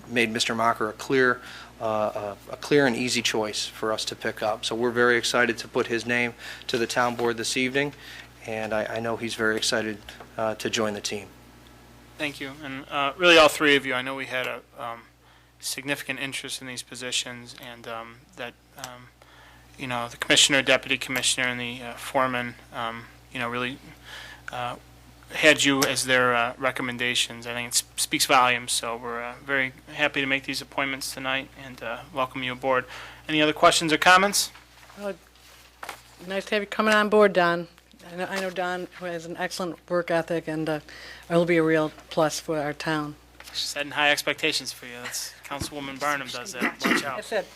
made Mr. Mocker a clear and easy choice for us to pick up. So we're very excited to put his name to the town board this evening, and I know he's very excited to join the team. Thank you. And really all three of you, I know we had a significant interest in these positions, and that the commissioner, deputy commissioner, and the foreman, really had you as their recommendations. I think it speaks volumes, so we're very happy to make these appointments tonight and welcome you aboard. Any other questions or comments? Nice to have you coming on board, Don. I know Don has an excellent work ethic, and it'll be a real plus for our town. Setting high expectations for you. That's Councilwoman Barnum does that. Watch out. That's it.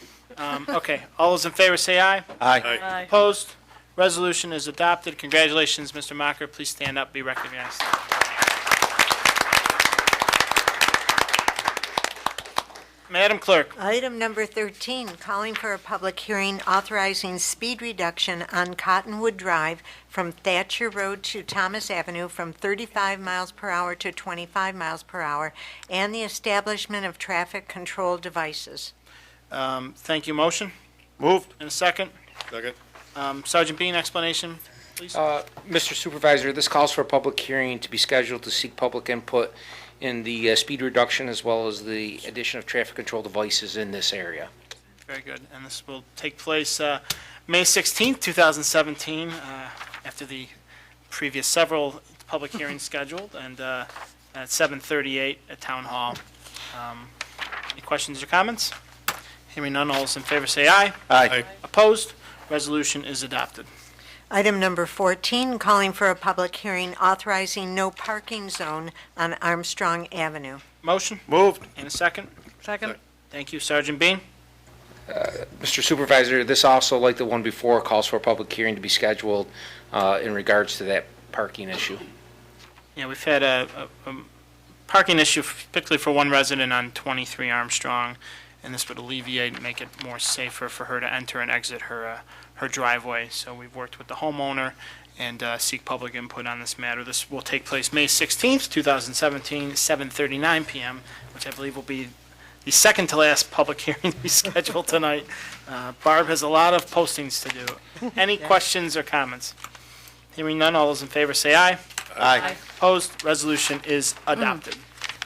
Okay, all those in favor say aye. Aye. Aye. Opposed? Resolution is adopted. Congratulations, Mr. Mocker. Please stand up, be recognized. Madam Clerk. Item number 13, calling for a public hearing authorizing speed reduction on Cottonwood Drive from Thatcher Road to Thomas Avenue from 35 miles per hour to 25 miles per hour, and the establishment of traffic control devices. Thank you. Motion? Moved. And a second? Second. Sergeant Bean, explanation, please. Mr. Supervisor, this calls for a public hearing to be scheduled to seek public input in the speed reduction as well as the addition of traffic control devices in this area. Very good. And this will take place May 16th, 2017, after the previous several public hearings scheduled, and at 7:38 at Town Hall. Any questions or comments? Hearing none, all those in favor say aye. Aye. Opposed? Resolution is adopted. Item number 14, calling for a public hearing authorizing no parking zone on Armstrong Avenue. Motion? Moved. And a second? Second? Thank you, Sergeant Bean. Mr. Supervisor, this also, like the one before, calls for a public hearing to be scheduled in regards to that parking issue. Yeah, we've had a parking issue, particularly for one resident on 23 Armstrong, and this would alleviate and make it more safer for her to enter and exit her driveway. So we've worked with the homeowner and seek public input on this matter. This will take place May 16th, 2017, 7:39 p.m., which I believe will be the second to last public hearing we scheduled tonight. Barb has a lot of postings to do. Any questions or comments? Hearing none, all those in favor say aye. Aye. Opposed? Resolution is adopted.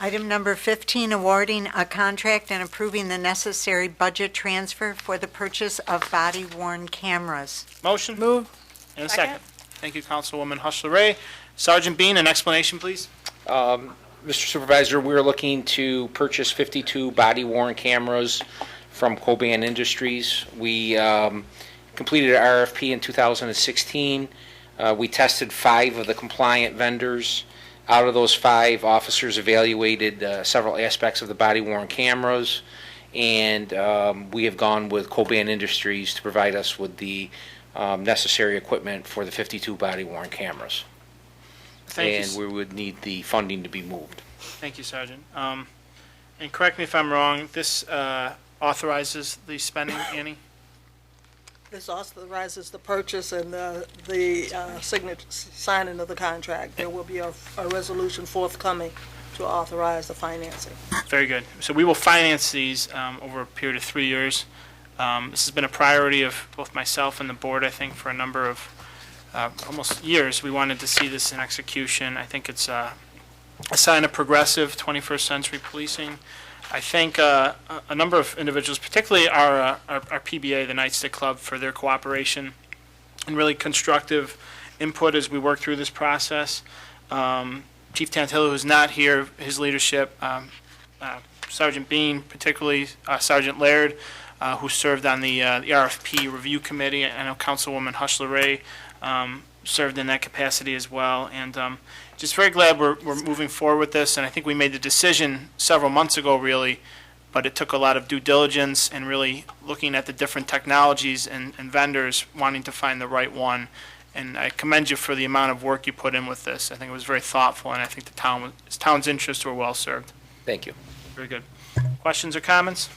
Item number 15, awarding a contract and approving the necessary budget transfer for the purchase of body-worn cameras. Motion? Move. And a second. Thank you, Councilwoman Hustler-Ray. Sergeant Bean, an explanation, please. Mr. Supervisor, we're looking to purchase 52 body-worn cameras from Coban Industries. We completed an RFP in 2016. We tested 5 of the compliant vendors. Out of those 5, officers evaluated several aspects of the body-worn cameras, and we have gone with Coban Industries to provide us with the necessary equipment for the 52 body-worn cameras. Thank you. And we would need the funding to be moved. Thank you, Sergeant. And correct me if I'm wrong, this authorizes the spending, Annie? This authorizes the purchase and the signing of the contract. There will be a resolution forthcoming to authorize the financing. Very good. So we will finance these over a period of 3 years. This has been a priority of both myself and the board, I think, for a number of almost years. We wanted to see this in execution. I think it's a sign of progressive 21st century policing. I thank a number of individuals, particularly our PBA, the Nightstick Club, for their cooperation and really constructive input as we work through this process. Chief Tantillo, who's not here, his leadership, Sergeant Bean, particularly Sergeant Laird, who served on the RFP review committee. I know Councilwoman Hustler-Ray served in that capacity as well. And just very glad we're moving forward with this, and I think we made the decision several months ago, really, but it took a lot of due diligence and really looking at the different technologies and vendors, wanting to find the right one. And I commend you for the amount of work you put in with this. I think it was very thoughtful, and I think the town's interests were well served. Thank you. Very good. Questions or comments?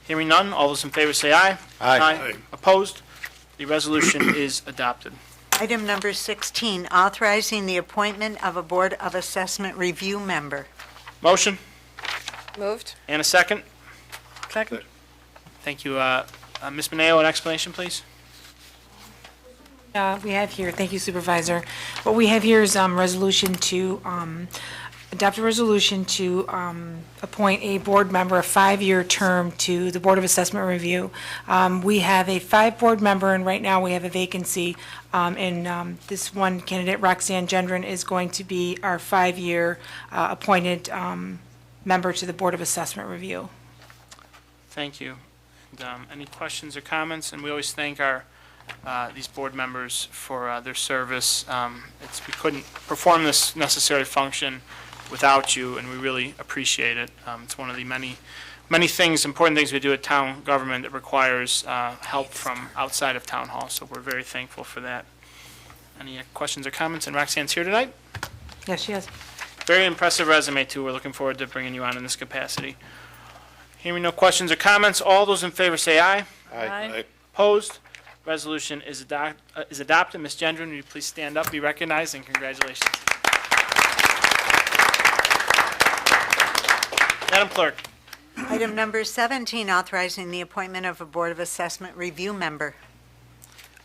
Hearing none, all those in favor say aye. Aye. Opposed? The resolution is adopted. Item number 16, authorizing the appointment of a Board of Assessment Review member. Motion Moved. and a second. Second? Thank you. Ms. Mineo, an explanation, please? We have here, thank you Supervisor. What we have here is resolution to, adopt a resolution to appoint a board member, a 5-year term to the Board of Assessment Review. We have a 5 board member, and right now we have a vacancy. And this one candidate, Roxanne Gendron, is going to be our 5-year appointed member to the Board of Assessment Review. Thank you. And, any questions or comments? And we always thank our these board members for their service. We couldn't perform this necessary function without you, and we really appreciate it. It's one of the many many things, important things we do at town government that requires help from outside of town hall, so we're very thankful for that. Any questions or comments? And Roxanne's here tonight. Yes, she has. Very impressive resume, too. We're looking forward to bringing you on in this capacity. Hearing no questions or comments, all those in favor say aye. Aye. Opposed? Resolution is adopted. Ms. Gendron, will you please stand up, be recognized, and congratulations. Madam Clerk. Item number 17, authorizing the appointment of a Board of Assessment Review member.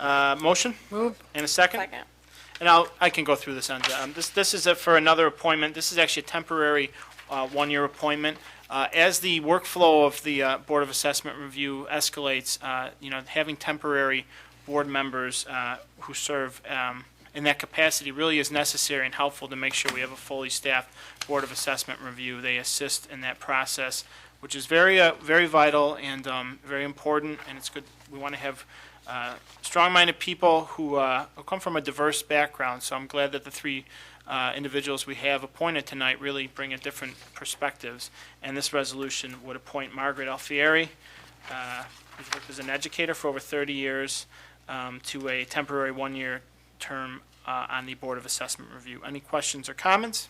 Motion? Moved. And a second? Second. And I can go through this, Anja. This is for another appointment. This is actually a temporary one-year appointment. As the workflow of the Board of Assessment Review escalates, having temporary board members who serve in that capacity really is necessary and helpful to make sure we have a fully staffed Board of Assessment Review. They assist in that process, which is very vital and very important, and it's good. We want to have strong-minded people who come from a diverse background, so I'm glad that the three individuals we have appointed tonight really bring in different perspectives. And this resolution would appoint Margaret Alfieri, who's worked as an educator for over 30 years, to a temporary one-year term on the Board of Assessment Review. Any questions or comments?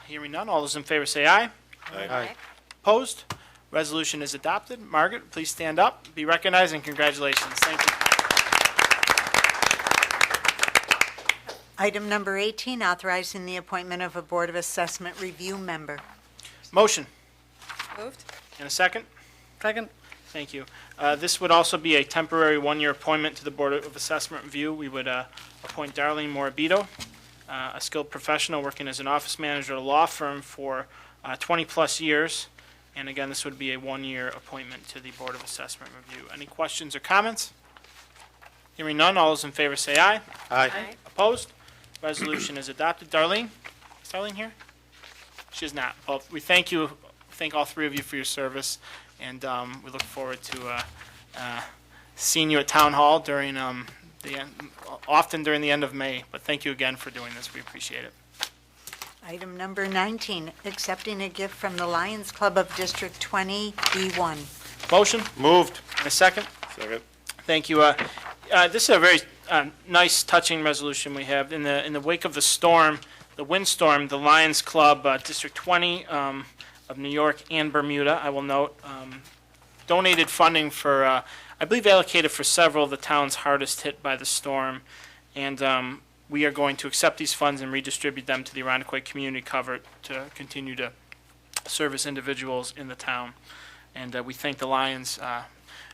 Hearing none, all those in favor say aye. Aye. Opposed? Resolution is adopted. Margaret, please stand up, be recognized, and congratulations. Thank you. Item number 18, authorizing the appointment of a Board of Assessment Review member. Motion. Moved. And a second? Second. Thank you. This would also be a temporary one-year appointment to the Board of Assessment Review. We would appoint Darlene Morabito, a skilled professional working as an office manager at a law firm for 20-plus years. And again, this would be a one-year appointment to the Board of Assessment Review. Any questions or comments? Hearing none, all those in favor say aye. Aye. Opposed? Resolution is adopted. Darlene? Is Darlene here? She is not. Well, we thank you, thank all three of you for your service, and we look forward to seeing you at Town Hall during often during the end of May. But thank you again for doing this. We appreciate it. Item number 19, accepting a gift from the Lions Club of District 20, B1. Motion? Moved. And a second? Second. Thank you. This is a very nice, touching resolution we have. In the wake of the storm, the windstorm, the Lions Club, District 20 of New York and Bermuda, I will note, donated funding for, I believe allocated for several of the towns hardest hit by the storm. And we are going to accept these funds and redistribute them to the Irondequoit Community Cover to continue to service individuals in the town. And we thank the Lions,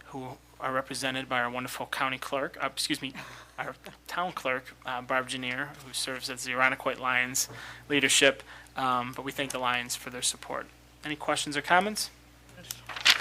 who are represented by our wonderful county clerk, our town clerk, Barb Janier, who serves as the Irondequoit Lions leadership. But we thank the Lions for their support. Any questions or comments?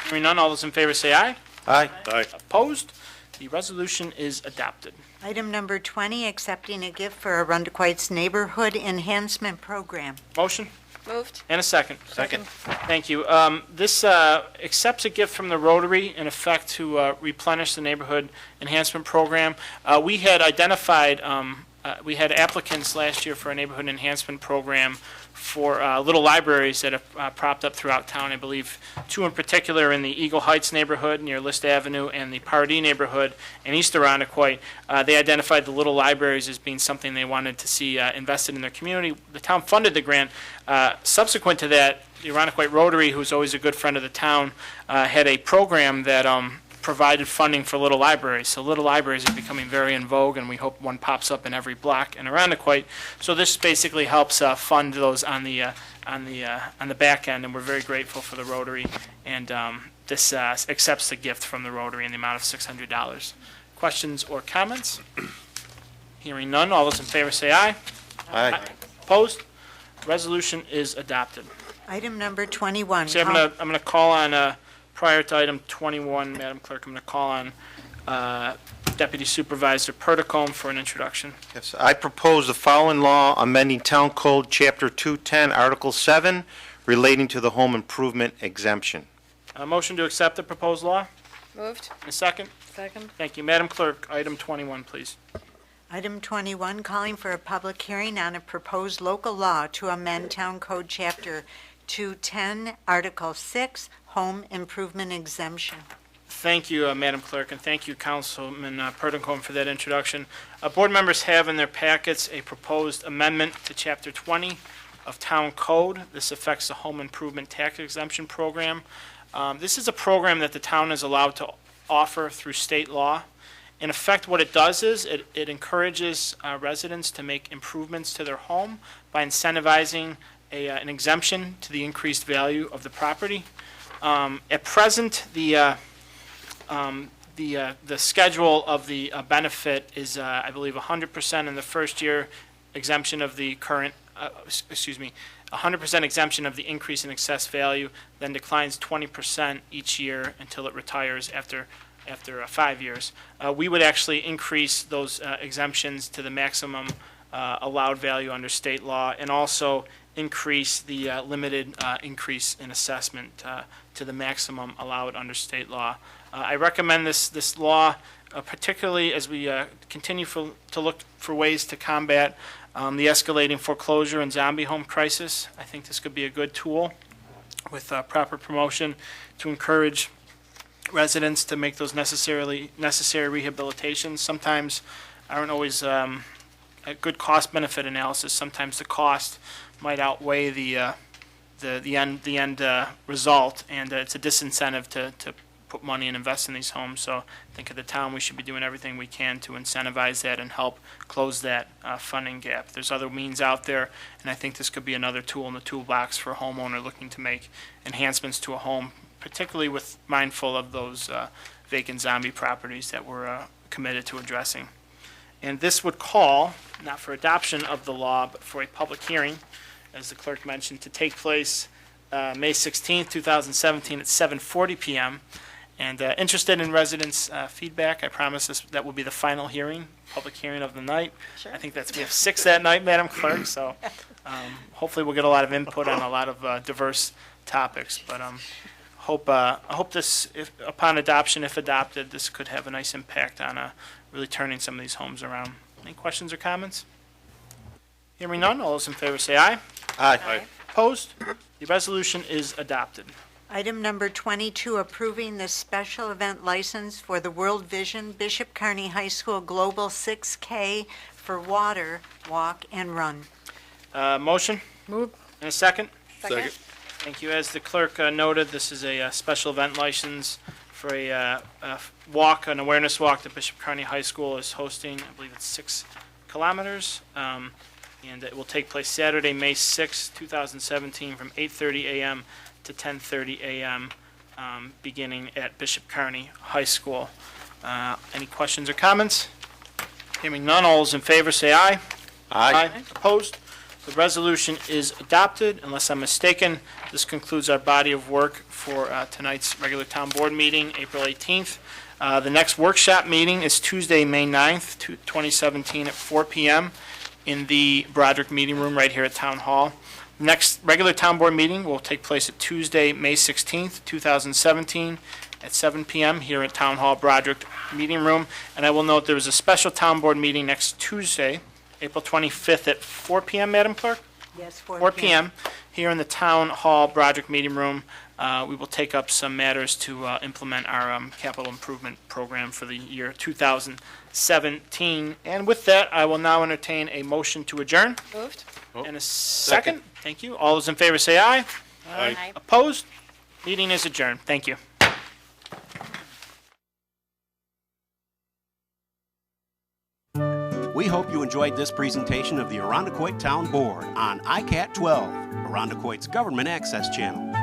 Hearing none, all those in favor say aye. Aye. Aye. Opposed? The resolution is adopted. Item number 20, accepting a gift for Arundequoit's Neighborhood Enhancement Program. Motion? Moved. And a second. Second. Thank you. This accepts a gift from the Rotary in effect to replenish the Neighborhood Enhancement Program. We had identified, we had applicants last year for a Neighborhood Enhancement Program for little libraries that have propped up throughout town. I believe two in particular in the Eagle Heights neighborhood near List Avenue and the Pardee neighborhood in East Irondequoit. They identified the little libraries as being something they wanted to see invested in their community. The town funded the grant. Subsequent to that, the Irondequoit Rotary, who's always a good friend of the town, had a program that provided funding for little libraries. So little libraries are becoming very in vogue, and we hope one pops up in every block in Irondequoit. So this basically helps fund those on the back end, and we're very grateful for the Rotary. And this accepts the gift from the Rotary in the amount of $600. Questions or comments? Hearing none, all those in favor say aye. Aye. Opposed? Resolution is adopted. Item number 21. So I'm going to call on. Prior to item 21, Madam Clerk, I'm going to call on Deputy Supervisor Perticombe for an introduction. Yes, I propose the following law amending Town Code Chapter 210, Article 7, relating to the home improvement exemption. A motion to accept the proposed law? Moved. A second? Second. Thank you. Madam Clerk, item 21, please. Item 21, calling for a public hearing on a proposed local law to amend Town Code Chapter 210, Article 6, Home Improvement Exemption. Thank you, Madam Clerk, and thank you, Councilman Perdincombe, for that introduction. Board members have in their packets a proposed amendment to Chapter 20 of Town Code. This affects the Home Improvement Tax Exemption Program. This is a program that the town is allowed to offer through state law. In effect, what it does is it encourages residents to make improvements to their home by incentivizing an exemption to the increased value of the property. At present, the schedule of the benefit is, I believe, 100% in the first year exemption of the current, 100% exemption of the increase in excess value, then declines 20% each year until it retires after 5 years. We would actually increase those exemptions to the maximum allowed value under state law, and also increase the limited increase in assessment to the maximum allowed under state law. I recommend this law, particularly as we continue to look for ways to combat the escalating foreclosure and zombie home crisis. I think this could be a good tool with proper promotion to encourage residents to make those necessary rehabilitations. Sometimes aren't always a good cost-benefit analysis. Sometimes the cost might outweigh the end result, and it's a disincentive to put money and invest in these homes. So I think at the town we should be doing everything we can to incentivize that and help close that funding gap. There's other means out there, and I think this could be another tool in the toolbox for a homeowner looking to make enhancements to a home, particularly with mindful of those vacant zombie properties that we're committed to addressing. And this would call, not for adoption of the law, but for a public hearing, as the clerk mentioned, to take place May 16th, 2017 at 7:40 p.m. And interested in residents' feedback, I promise that will be the final hearing, public hearing of the night. Sure. I think we have 6 that night, Madam Clerk, so hopefully we'll get a lot of input on a lot of diverse topics. But I hope this, upon adoption, if adopted, this could have a nice impact on really turning some of these homes around. Any questions or comments? Hearing none, all those in favor say aye. Aye. Opposed? The resolution is adopted. Item number 22, approving the special event license for the World Vision Bishop Kearney High School Global 6K for Water, Walk, and Run. Motion? Move. And a second? Second. Thank you. As the clerk noted, this is a special event license for a walk, an awareness walk that Bishop Kearney High School is hosting. I believe it's 6 kilometers. And it will take place Saturday, May 6, 2017, from 8:30 a.m. to 10:30 a.m., beginning at Bishop Kearney High School. Any questions or comments? Hearing none, all those in favor say aye. Aye. Opposed? The resolution is adopted. Unless I'm mistaken, this concludes our body of work for tonight's regular town board meeting, April 18th. The next workshop meeting is Tuesday, May 9th, 2017, at 4 p.m. in the Broderick Meeting Room right here at Town Hall. Next regular town board meeting will take place at Tuesday, May 16th, 2017, at 7 p.m. here at Town Hall Broderick Meeting Room. And I will note there is a special town board meeting next Tuesday, April 25th at 4 p.m., Madam Clerk? Yes, 4 p.m. here in the Town Hall Broderick Meeting Room. We will take up some matters to implement our capital improvement program for the year 2017. And with that, I will now entertain a motion to adjourn. Moved. And a second. Thank you. All those in favor say aye. Aye. Opposed? Meeting is adjourned. Thank you. We hope you enjoyed this presentation of the Irondequoit Town Board on ICAT 12, Irondequoit's government access channel.